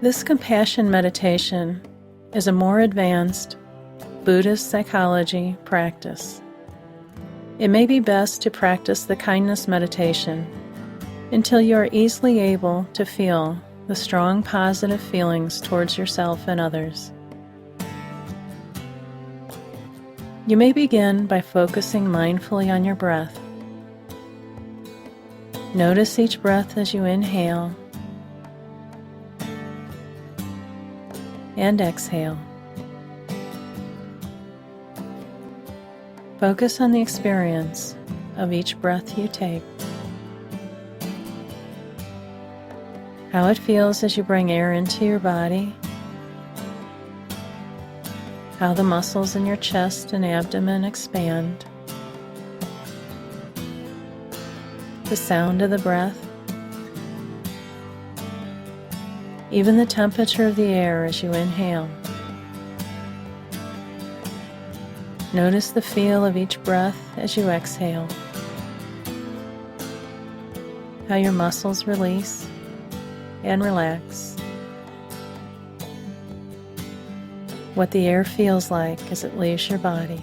This compassion meditation is a more advanced Buddhist psychology practice. It may be best to practice the kindness meditation until you are easily able to feel the strong positive feelings towards yourself and others. You may begin by focusing mindfully on your breath. Notice each breath as you inhale and exhale. Focus on the experience of each breath you take. How it feels as you bring air into your body. How the muscles in your chest and abdomen expand. The sound of the breath. Even the temperature of the air as you inhale. Notice the feel of each breath as you exhale. How your muscles release and relax. What the air feels like as it leaves your body.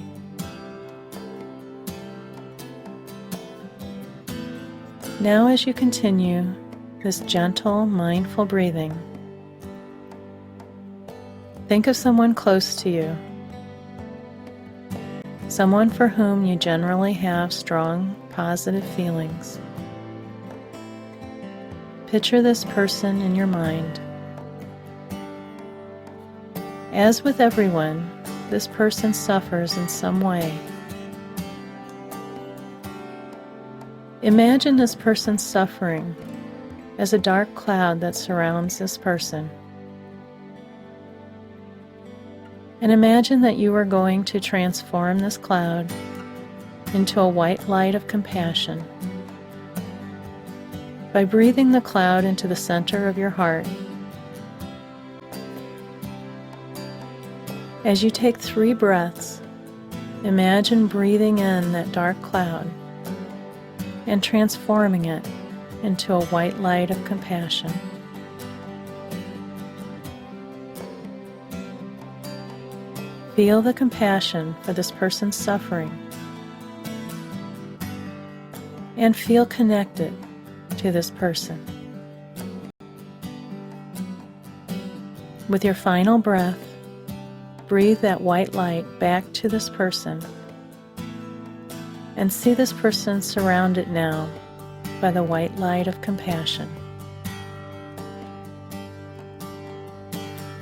Now, as you continue this gentle, mindful breathing, think of someone close to you, someone for whom you generally have strong, positive feelings. Picture this person in your mind. As with everyone, this person suffers in some way. Imagine this person's suffering as a dark cloud that surrounds this person. And imagine that you are going to transform this cloud into a white light of compassion by breathing the cloud into the center of your heart. As you take 3 breaths, imagine breathing in that dark cloud and transforming it into a white light of compassion. Feel the compassion for this person's suffering and feel connected to this person. With your final breath, breathe that white light back to this person and see this person surrounded now by the white light of compassion.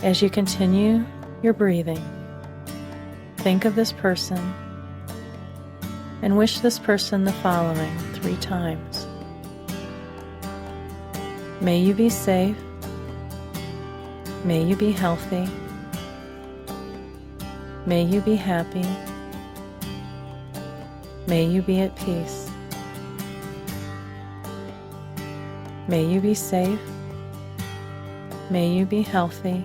As you continue your breathing, think of this person and wish this person the following 3 times. May you be safe. May you be healthy. May you be happy. May you be at peace. May you be safe. May you be healthy.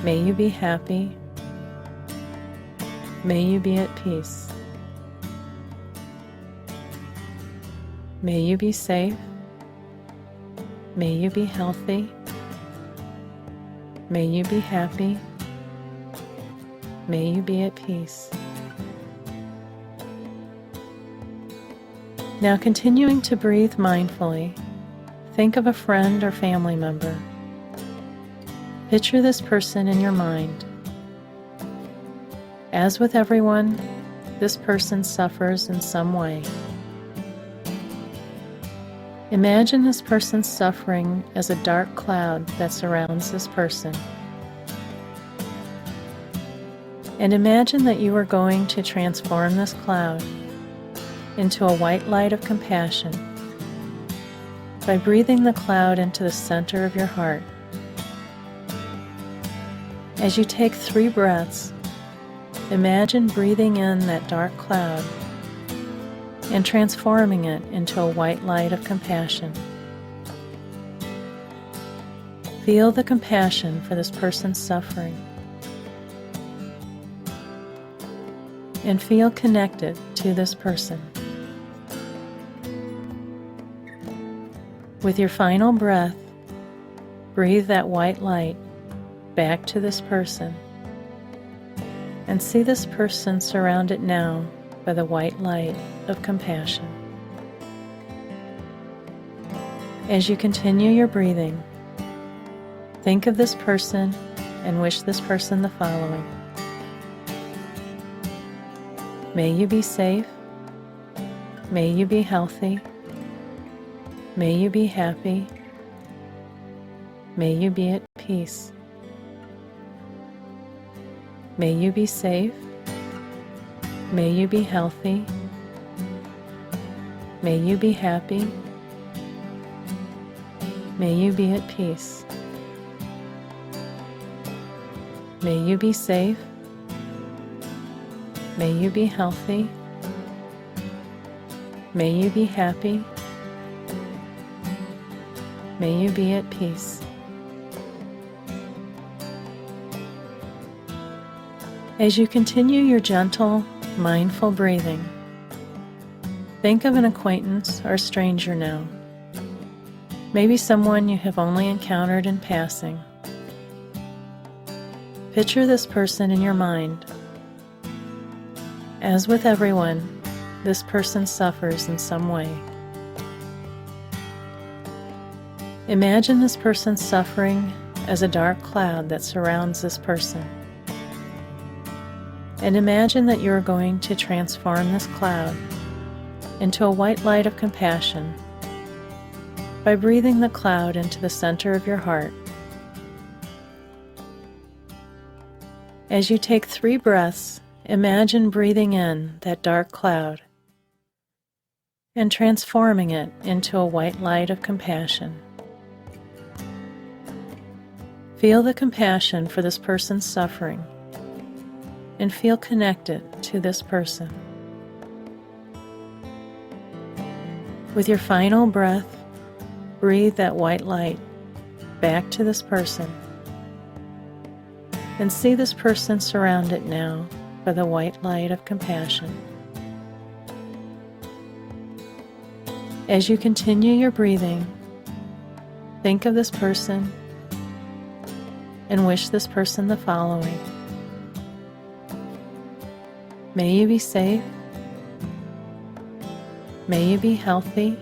May you be happy. May you be at peace. May you be safe. May you be healthy. May you be happy. May you be at peace. Now, continuing to breathe mindfully, think of a friend or family member. Picture this person in your mind. As with everyone, this person suffers in some way. Imagine this person's suffering as a dark cloud that surrounds this person. And imagine that you are going to transform this cloud into a white light of compassion by breathing the cloud into the center of your heart. As you take 3 breaths, imagine breathing in that dark cloud and transforming it into a white light of compassion. Feel the compassion for this person's suffering and feel connected to this person. With your final breath, Breathe that white light back to this person, and see this person surrounded now by the white light of compassion. As you continue your breathing, think of this person and wish this person the following. May you be safe. May you be healthy. May you be happy. May you be at peace. May you be safe. May you be healthy. May you be happy. May you be at peace. May you be safe. May you be healthy. May you be happy. May you be at peace. As you continue your gentle, mindful breathing, think of an acquaintance or stranger now. Maybe someone you have only encountered in passing. Picture this person in your mind. As with everyone, this person suffers in some way. Imagine this person's suffering as a dark cloud that surrounds this person. And imagine that you are going to transform this cloud into a white light of compassion by breathing the cloud into the center of your heart. As you take 3 breaths, imagine breathing in that dark cloud and transforming it into a white light of compassion. Feel the compassion for this person's suffering and feel connected to this person. With your final breath, breathe that white light back to this person and see this person surrounded now by the white light of compassion. As you continue your breathing, think of this person and wish this person the following. May you be safe. May you be healthy.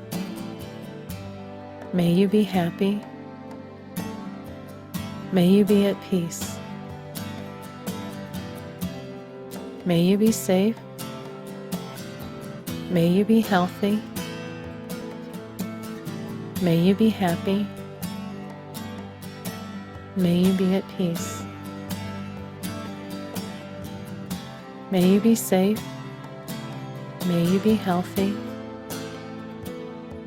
May you be happy. May you be at peace. May you be safe. May you be healthy. May you be happy. May you be at peace. May you be safe. May you be healthy.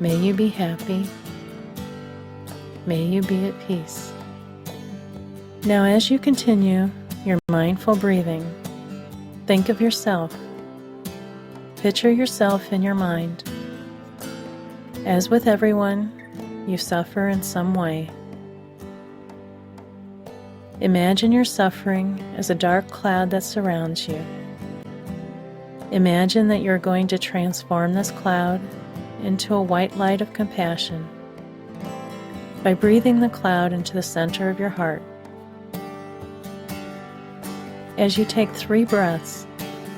May you be happy. May you be at peace. Now, as you continue your mindful breathing, think of yourself. Picture yourself in your mind. As with everyone, you suffer in some way. Imagine your suffering as a dark cloud that surrounds you. Imagine that you're going to transform this cloud into a white light of compassion by breathing the cloud into the center of your heart. As you take 3 breaths,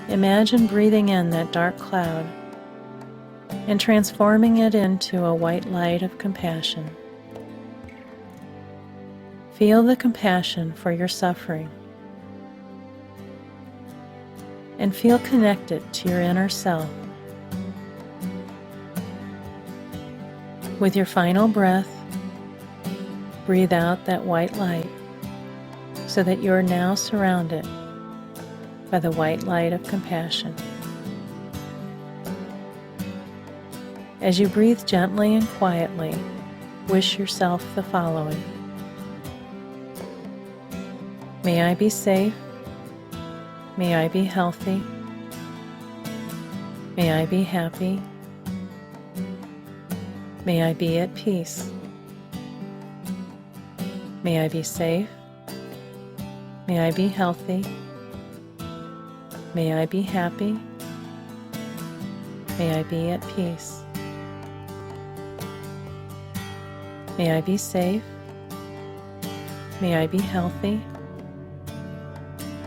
imagine breathing in that dark cloud and transforming it into a white light of compassion. Feel the compassion for your suffering and feel connected to your inner self. With your final breath, breathe out that white light so that you are now surrounded by the white light of compassion. As you breathe gently and quietly, wish yourself the following. May I be safe. May I be healthy. May I be happy. May I be at peace. May I be safe. May I be healthy. May I be happy. May I be at peace. May I be safe. May I be healthy.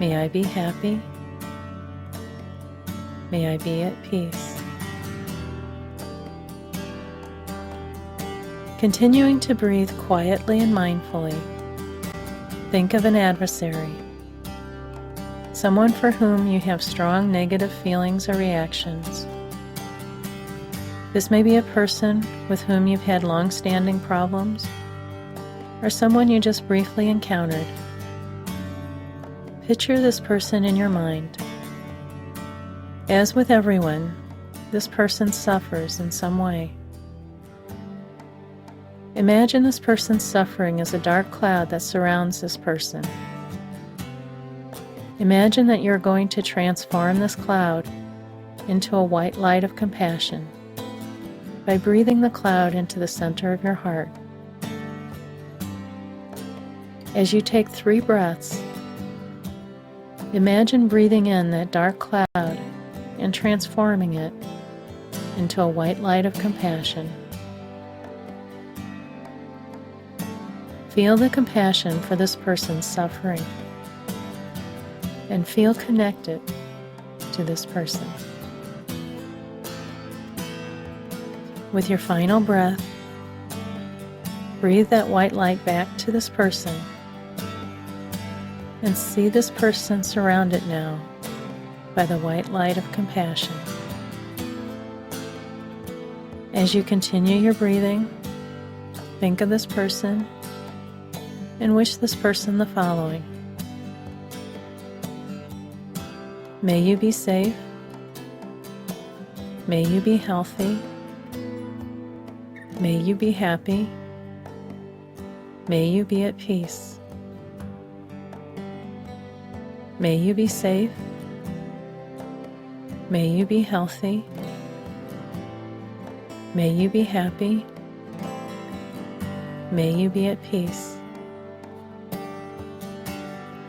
May I be happy. May I be at peace. Continuing to breathe quietly and mindfully, think of an adversary, someone for whom you have strong negative feelings or reactions. This may be a person with whom you've had long-standing problems, or someone you just briefly encountered. Picture this person in your mind. As with everyone, this person suffers in some way. Imagine this person's suffering as a dark cloud that surrounds this person. Imagine that you're going to transform this cloud into a white light of compassion by breathing the cloud into the center of your heart. As you take 3 breaths, imagine breathing in that dark cloud and transforming it into a white light of compassion. Feel the compassion for this person's suffering and feel connected to this person. With your final breath, breathe that white light back to this person and see this person surrounded now by the white light of compassion. As you continue your breathing, think of this person and wish this person the following. May you be safe. May you be healthy. May you be happy. May you be at peace. May you be safe. May you be healthy. May you be happy. May you be at peace.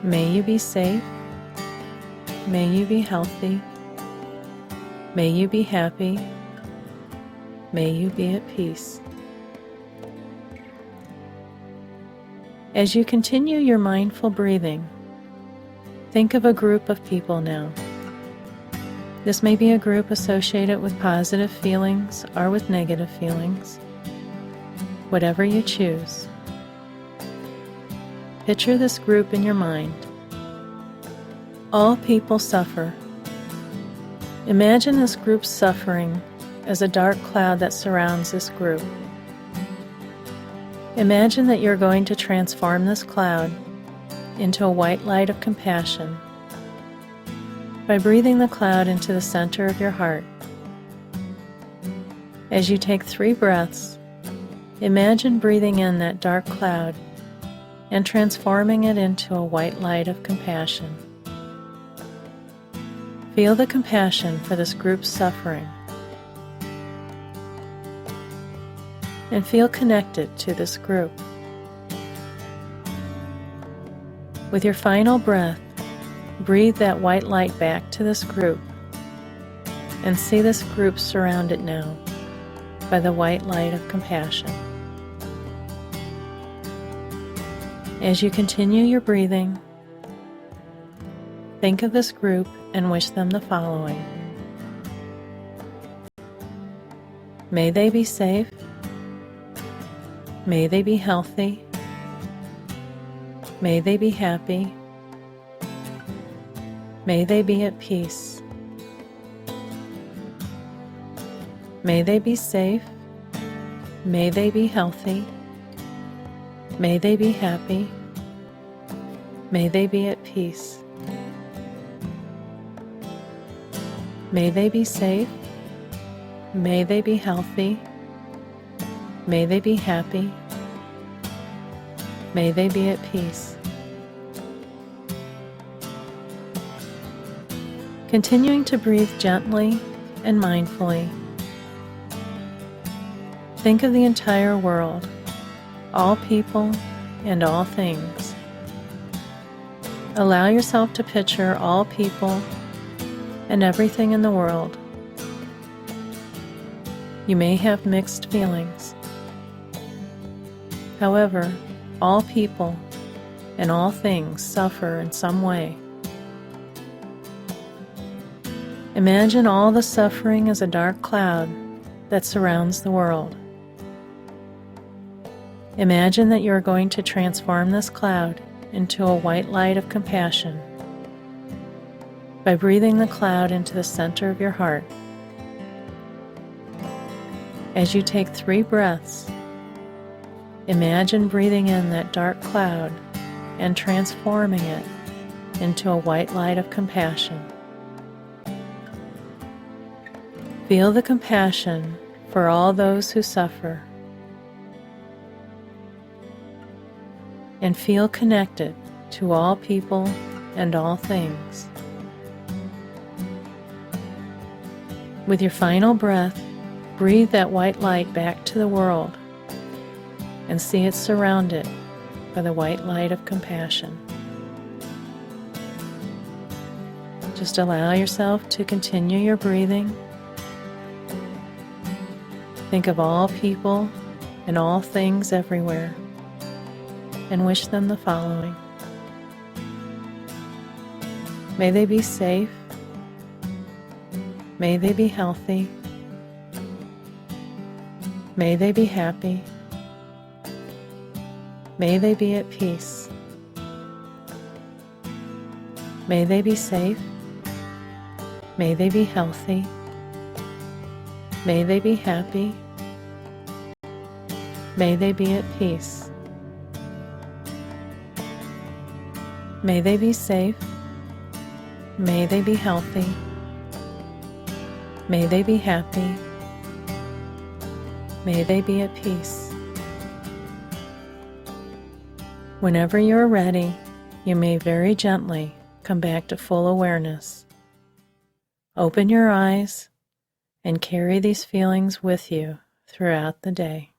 May you be safe. May you be healthy. May you be happy. May you be at peace. As you continue your mindful breathing, think of a group of people now. This may be a group associated with positive feelings or with negative feelings. Whatever you choose. Picture this group in your mind. All people suffer. Imagine this group's suffering as a dark cloud that surrounds this group. Imagine that you're going to transform this cloud into a white light of compassion by breathing the cloud into the center of your heart. As you take 3 breaths, imagine breathing in that dark cloud and transforming it into a white light of compassion. Feel the compassion for this group's suffering and feel connected to this group. With your final breath, breathe that white light back to this group and see this group surrounded now by the white light of compassion. As you continue your breathing, think of this group and wish them the following. May they be safe. May they be healthy. May they be happy. May they be at peace. May they be safe. May they be healthy. May they be happy. May they be at peace. May they be safe. May they be healthy. May they be happy. May they be at peace. Continuing to breathe gently and mindfully. Think of the entire world, all people and all things. Allow yourself to picture all people and everything in the world. You may have mixed feelings. However, all people and all things suffer in some way. Imagine all the suffering as a dark cloud that surrounds the world. Imagine that you are going to transform this cloud into a white light of compassion by breathing the cloud into the center of your heart. As you take 3 breaths, imagine breathing in that dark cloud and transforming it into a white light of compassion. Feel the compassion for all those who suffer, and feel connected to all people and all things. With your final breath, breathe that white light back to the world and see it surrounded by the white light of compassion. Just allow yourself to continue your breathing. Think of all people and all things everywhere and wish them the following. May they be safe. May they be healthy. May they be happy. May they be at peace. May they be safe. May they be healthy. May they be happy. May they be at peace. May they be safe. May they be healthy. May they be happy. May they be at peace. Whenever you are ready, you may very gently come back to full awareness. Open your eyes and carry these feelings with you throughout the day.